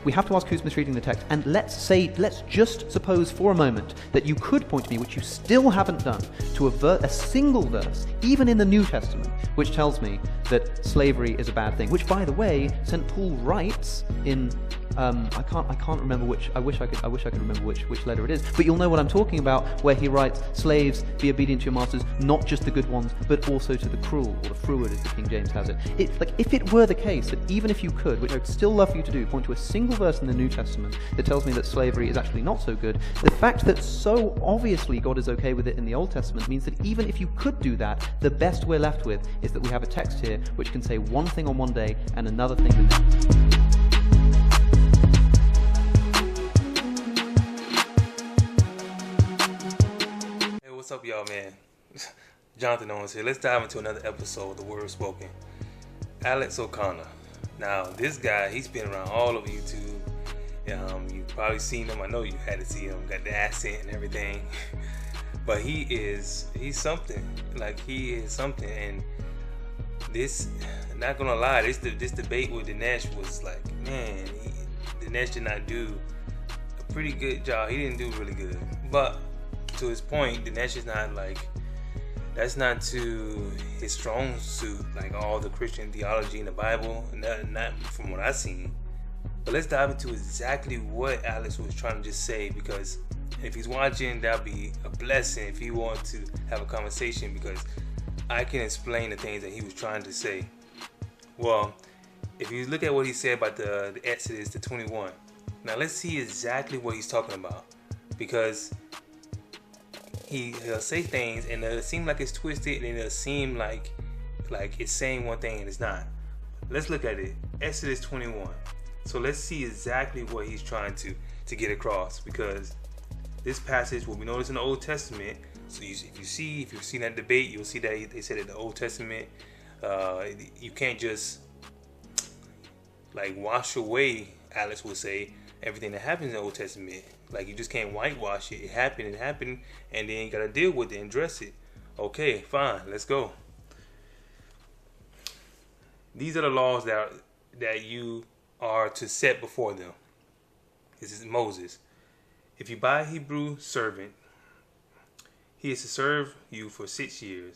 we have to ask who's misreading the text. And let's just suppose for a moment that you could point to me, which you still haven't done, to a single verse, even in the New Testament, which tells me that slavery is a bad thing. Which, by the way, St. Paul writes in I can't remember which. I wish I could remember which letter it is. But you'll know what I'm talking about, where he writes, "Slaves, be obedient to your masters, not just the good ones, but also to the cruel," or the froward, as the King James has it. It's like, if it were the case that even if you could, which I'd still love for you to do, point to a single verse in the New Testament that tells me that slavery is actually not so good, the fact that so obviously God is okay with it in the Old Testament means that even if you could do that, the best we're left with is that we have a text here which can say one thing on one day and another thing the next. What's up, y'all, man? Jonathan Owens here. Let's dive into another episode of The Word Spoken. Alex O'Connor. Now, this guy, he's been around all over YouTube. You've probably seen him. I know you had to see him. Got the accent and everything. But he's something. Like, he is something. And this, not gonna lie, this debate with Dinesh was like, man, Dinesh did not do a pretty good job. He didn't do really good. But to his point, Dinesh is not like, that's not to his strong suit, like all the Christian theology in the Bible, not from what I've seen. But let's dive into exactly what Alex was trying to just say, because if he's watching, that'd be a blessing if he wants to have a conversation, because I can explain the things that he was trying to say. Well, if you look at what he said about the Exodus, the 21, now let's see exactly what he's talking about, because he'll say things and it'll seem like it's twisted, and it'll seem like it's saying one thing and it's not. Let's look at it. Exodus 21. So let's see exactly what he's trying to get across, because this passage will be noticed in the Old Testament. So if you've seen that debate, you'll see that they said in the Old Testament, you can't just like wash away, Alex will say, everything that happens in the Old Testament. Like, you just can't whitewash it. It happened, and then you gotta deal with it and address it. Okay, fine, let's go. These are the laws that you are to set before them. This is Moses. If you buy a Hebrew servant, he is to serve you for 6 years.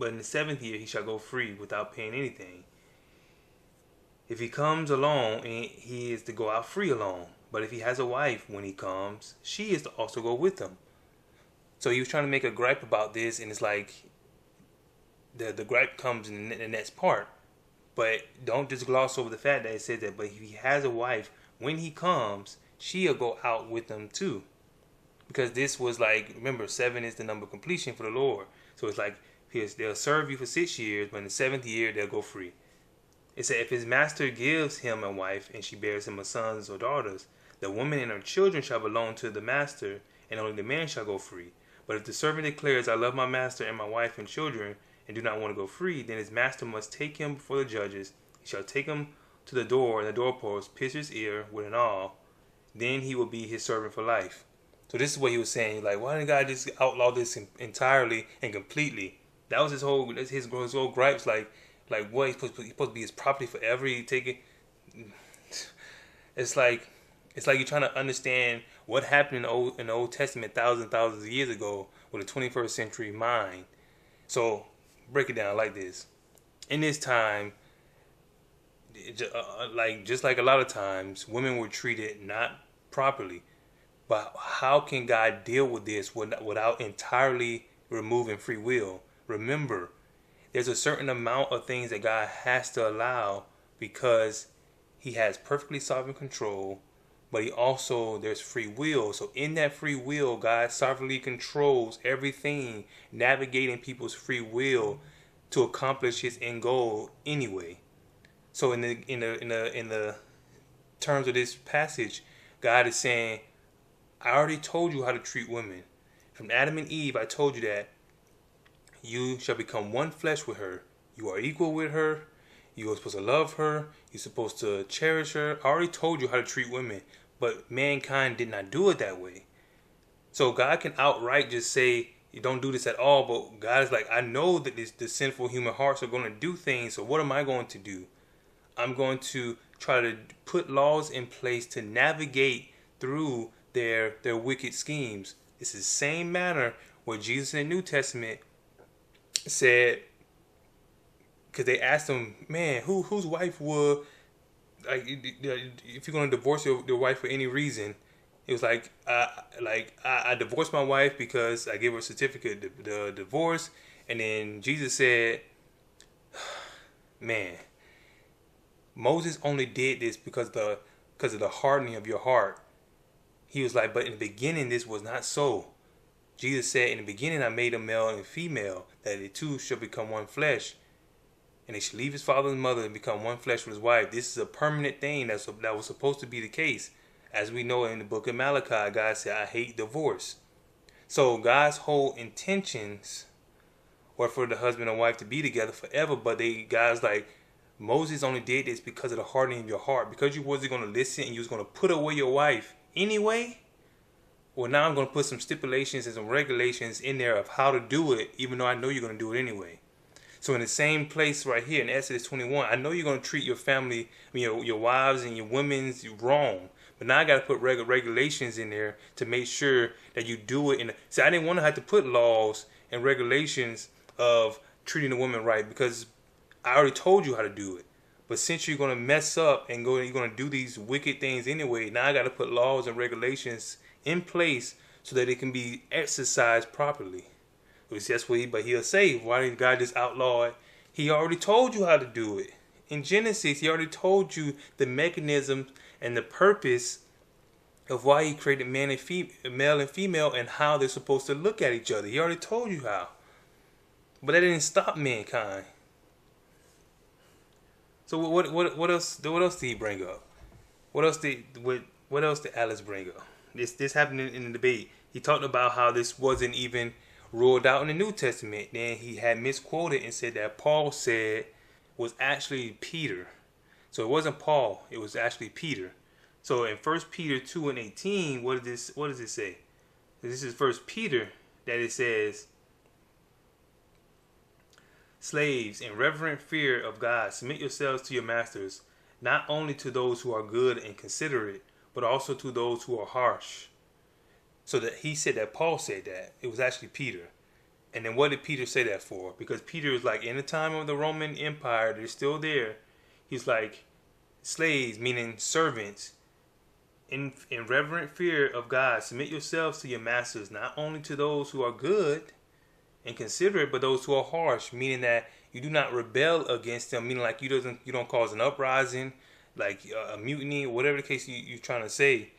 But in the 7th year, he shall go free without paying anything. If he comes alone, he is to go out free alone. But if he has a wife when he comes, she is to also go with him. So he was trying to make a gripe about this, and it's like the gripe comes in the next part. But don't just gloss over the fact that it says that. But if he has a wife, when he comes, she'll go out with him too. Because this was like, remember, 7 is the number of completion for the Lord. So it's like, they'll serve you for 6 years, but in the 7th year, they'll go free. It said, if his master gives him a wife, and she bears him a sons or daughters, the woman and her children shall belong to the master, and only the man shall go free. But if the servant declares, I love my master and my wife and children, and do not want to go free, then his master must take him before the judges. He shall take him to the door, and the doorpost, pierce his ear with an awl. Then he will be his servant for life. So this is what he was saying. Like, why didn't God just outlaw this entirely and completely? That was his whole gripes. Like what, he's supposed to be his property forever. He take it. It's like you're trying to understand what happened in the Old Testament thousands of years ago with a 21st century mind. So break it down like this. In this time, just like a lot of times, women were treated not properly. But how can God deal with this without entirely removing free will? Remember, there's a certain amount of things that God has to allow, because he has perfectly sovereign control, but there's free will. So in that free will, God sovereignly controls everything, navigating people's free will to accomplish his end goal anyway. So in the terms of this passage, God is saying, I already told you how to treat women. From Adam and Eve, I told you that you shall become one flesh with her. You are equal with her. You are supposed to love her. You're supposed to cherish her. I already told you how to treat women, but mankind did not do it that way. So God can outright just say, you don't do this at all, but God is like, I know that the sinful human hearts are going to do things, so what am I going to do? I'm going to try to put laws in place to navigate through their wicked schemes. It's the same manner where Jesus in the New Testament said, because they asked him, man, whose wife would, like, if you're going to divorce your wife for any reason, it was like I divorced my wife because I gave her a certificate the divorce. And then Jesus said, man, Moses only did this because of the hardening of your heart. He was like, but in the beginning this was not so. Jesus said, in the beginning I made them male and female, that the two shall become one flesh. And they should leave his father and mother and become one flesh with his wife. This is a permanent thing that was supposed to be the case. As we know in the book of Malachi, God said, I hate divorce. So God's whole intentions were for the husband and wife to be together forever. But God's like, Moses only did this because of the hardening of your heart. Because you wasn't going to listen and you was going to put away your wife anyway. Well, now I'm going to put some stipulations and some regulations in there of how to do it, even though I know you're going to do it anyway. So in the same place right here in Exodus 21, I know you're going to treat your family, your wives and your women's wrong. But now I got to put regulations in there to make sure that you do it. See, I didn't want to have to put laws and regulations of treating the woman right because I already told you how to do it. But since you're going to mess up and you're going to do these wicked things anyway, now I got to put laws and regulations in place so that it can be exercised properly. But he'll say, why did God just outlaw it? He already told you how to do it. In Genesis, he already told you the mechanism and the purpose of why he created male and female and how they're supposed to look at each other. He already told you how. But that didn't stop mankind. So what else did he bring up? What else did Alice bring up? This happened in the debate. He talked about how this wasn't even ruled out in the New Testament. Then he had misquoted and said that Paul said was actually Peter. So it wasn't Paul, it was actually Peter. So in 1 Peter 2:18, what does it say? This is 1 Peter that it says, slaves, in reverent fear of God, submit yourselves to your masters, not only to those who are good and considerate, but also to those who are harsh. So that he said that Paul said that. It was actually Peter. And then what did Peter say that for? Because Peter is like, in the time of the Roman Empire, they're still there. He's like, slaves, meaning servants, in reverent fear of God, submit yourselves to your masters, not only to those who are good and considerate, but those who are harsh, meaning that you do not rebel against them, meaning like you don't cause an uprising, like a mutiny, whatever the case you're trying to say.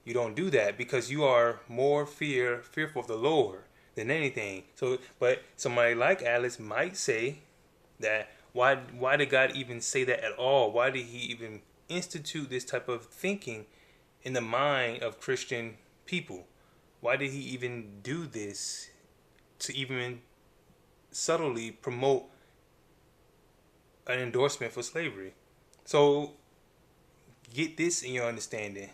You don't do that because you are more fearful of the Lord than anything. So, but somebody like Alice might say that why did God even say that at all? Why did he even institute this type of thinking in the mind of Christian people? Why did he even do this to even subtly promote an endorsement for slavery? So get this in your understanding,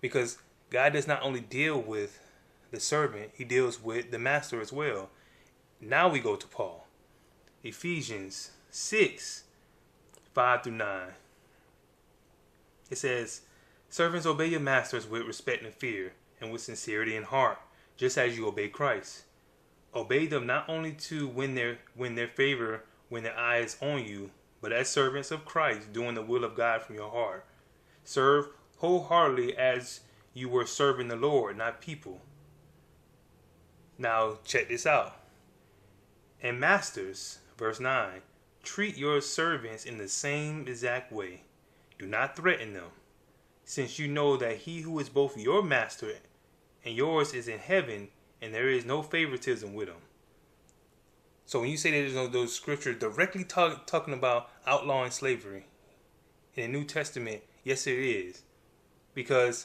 because God does not only deal with the servant, he deals with the master as well. Now we go to Paul. Ephesians 6:5-9. It says, servants, obey your masters with respect and fear, and with sincerity in heart, just as you obey Christ. Obey them not only to win their favor when their eye is on you, but as servants of Christ, doing the will of God from your heart. Serve wholeheartedly as you were serving the Lord, not people. Now check this out. And masters, verse 9, treat your servants in the same exact way. Do not threaten them, since you know that he who is both your master and yours is in heaven, and there is no favoritism with him. So when you say that there's no those scriptures directly talking about outlawing slavery in the New Testament, yes it is. Because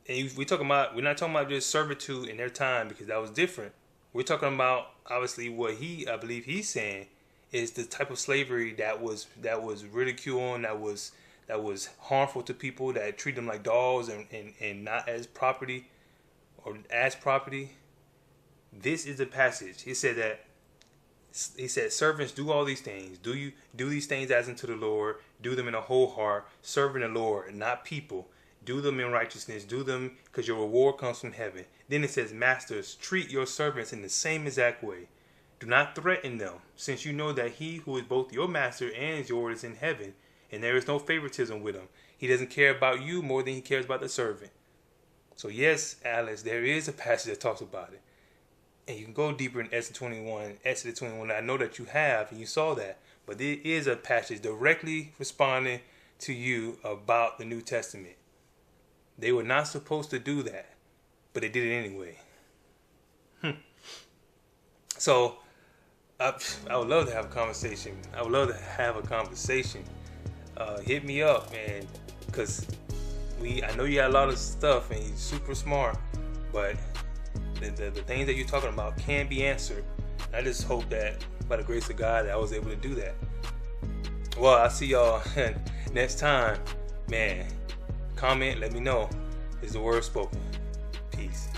we're not talking about just servitude in their time, because that was different. We're talking about obviously what I believe he's saying is the type of slavery that was ridiculing, that was harmful to people, that treat them like dogs and not as property or as property. This is the passage. He said that He said, servants, do all these things. Do these things as unto the Lord. Do them in a whole heart, serving the Lord, not people. Do them in righteousness. Do them because your reward comes from heaven. Then it says, masters, treat your servants in the same exact way. Do not threaten them, since you know that he who is both your master and yours is in heaven, and there is no favoritism with him. He doesn't care about you more than he cares about the servant. So yes, Alex, there is a passage that talks about it. And you can go deeper in Exodus 21. I know that you have, and you saw that. But there is a passage directly responding to you about the New Testament. They were not supposed to do that, but they did it anyway. So, I would love to have a conversation. Hit me up, man, because I know you got a lot of stuff, and you're super smart, but the things that you're talking about can be answered. I just hope that by the grace of God that I was able to do that. Well, I'll see y'all next time. Man, comment, let me know. Is the word spoken? Peace.